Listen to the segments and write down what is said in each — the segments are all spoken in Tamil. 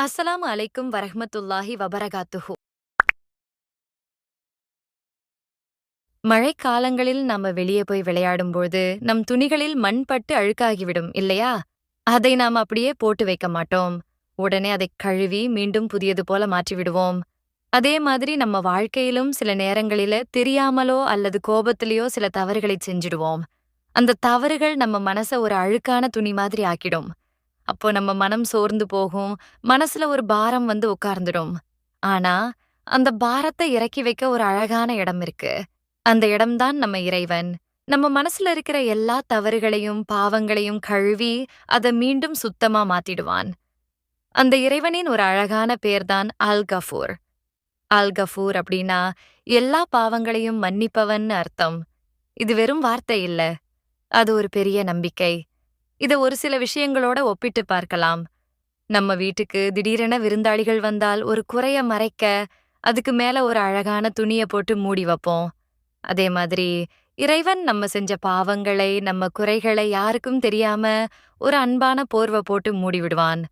அஸ்ஸலாமு அலைக்கும் வரஹ்மத்துல்லாஹி வபரகாத்துஹு. மழைக்காலங்களில் நாம வெளியே போய் விளையாடும்போது, நம் துணிகளில் மண் பட்டு அழுக்காகிவிடும் இல்லையா? அதை நாம் அப்படியே போட்டு வைக்க மாட்டோம். உடனே அதைக் கழுவி மீண்டும் புதியது போல மாற்றி விடுவோம். அதே மாதிரி நம்ம வாழ்க்கையிலும் சில நேரங்களில தெரியாமலோ அல்லது கோபத்திலயோ சில தவறுகளைச் செஞ்சுடுவோம். அந்த தவறுகள் நம்ம மனச ஒரு அழுக்கான துணி மாதிரி ஆக்கிடும். அப்போ நம்ம மனம் சோர்ந்து போகும். மனசுல ஒரு பாரம் வந்து உட்கார்ந்துடும். ஆனா, அந்த பாரத்தை இறக்கி வைக்க ஒரு அழகான இடம் இருக்கு. அந்த இடம் தான் நம்ம இறைவன். நம்ம மனசுல இருக்கிற எல்லா தவறுகளையும், பாவங்களையும் கழுவி, அத மீண்டும் சுத்தமா மாத்திடுவான். அந்த இறைவனின் ஒரு அழகான பேர் தான் அல் கஃபூர். அல் கஃபூர் அப்படின்னா, எல்லா பாவங்களையும் மன்னிப்பவன்னு அர்த்தம். இது வெறும் வார்த்தை இல்ல. அது ஒரு பெரிய நம்பிக்கை. இத ஒரு சில விஷயங்களோட ஒப்பிட்டு பார்க்கலாம். நம்ம வீட்டுக்கு திடீரென விருந்தாளிகள் வந்தால் ஒரு குறைய மறைக்க அதுக்கு மேல ஒரு அழகான துணிய போட்டு மூடி வைப்போம். அதே மாதிரி இறைவன் நம்ம செஞ்ச பாவங்களை, நம்ம குறைகளை யாருக்கும் தெரியாம ஒரு அன்பான போர்வ போட்டு மூடி விடுவான்.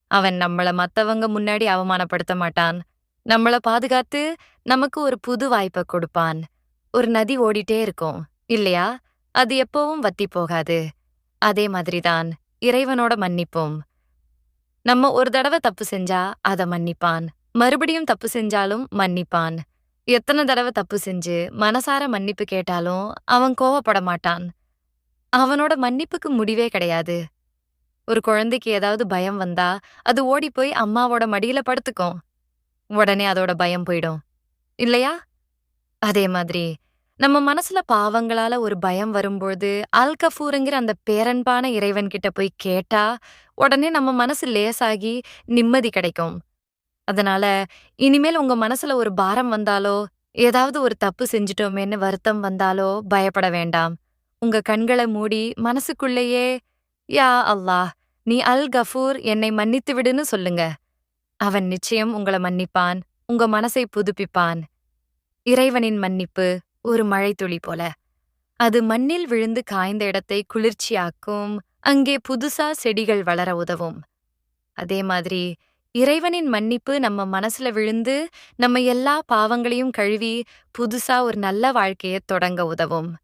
அவன் நம்மள மத்தவங்க முன்னாடி அவமானப்படுத்த மாட்டான். நம்மள பாதுகாத்து நமக்கு ஒரு புது வாய்ப்ப கொடுப்பான். ஒரு நதி ஓடிட்டே இருக்கும் இல்லையா? அது எப்பவும் வத்தி போகாது. அதே மாதிரிதான் இறைவனோட மன்னிப்பும். நம்ம ஒரு தடவ தப்பு செஞ்சா அத மன்னிப்பான். மறுபடியும் தப்பு செஞ்சாலும் மன்னிப்பான். எத்தன தடவ தப்பு செஞ்சு மனசார மன்னிப்பு கேட்டாலும் அவன் கோவப்பட மாட்டான். அவனோட மன்னிப்புக்கு முடிவே கிடையாது. ஒரு குழந்தைக்கு ஏதாவது பயம் வந்தா அது ஓடிப்போய் அம்மாவோட மடியில படுத்துக்கும். உடனே அதோட பயம் போயிடும். இல்லையா? அதே மாதிரி நம்ம மனசுல பாவங்களால ஒரு பயம் வரும்போது அல் கஃபூருங்கிற அந்த பேரன்பான இறைவன் கிட்ட போய் கேட்டா உடனே நம்ம மனசு லேசாகி நிம்மதி கிடைக்கும். அதனால இனிமேல் உங்க மனசுல ஒரு பாரம் வந்தாலோ, ஏதாவது ஒரு தப்பு செஞ்சுட்டோமேன்னு வருத்தம் வந்தாலோ பயப்பட வேண்டாம். உங்க கண்கள மூடி மனசுக்குள்ளேயே, யா அல்லாஹ், நீ அல் கஃபூர், என்னை மன்னித்து விடுன்னு சொல்லுங்க. அவன் நிச்சயம் உங்கள மன்னிப்பான். உங்க மனசை புதுப்பிப்பான். இறைவனின் மன்னிப்பு ஒரு மழைத்துளி போல. அது மண்ணில் விழுந்து காய்ந்த இடத்தை குளிர்ச்சியாக்கும். அங்கே புதுசா செடிகள் வளர உதவும். அதே மாதிரி இறைவனின் மன்னிப்பு நம்ம மனசுல விழுந்து நம்ம எல்லா பாவங்களையும் கழுவி புதுசா ஒரு நல்ல வாழ்க்கைய தொடங்க உதவும்.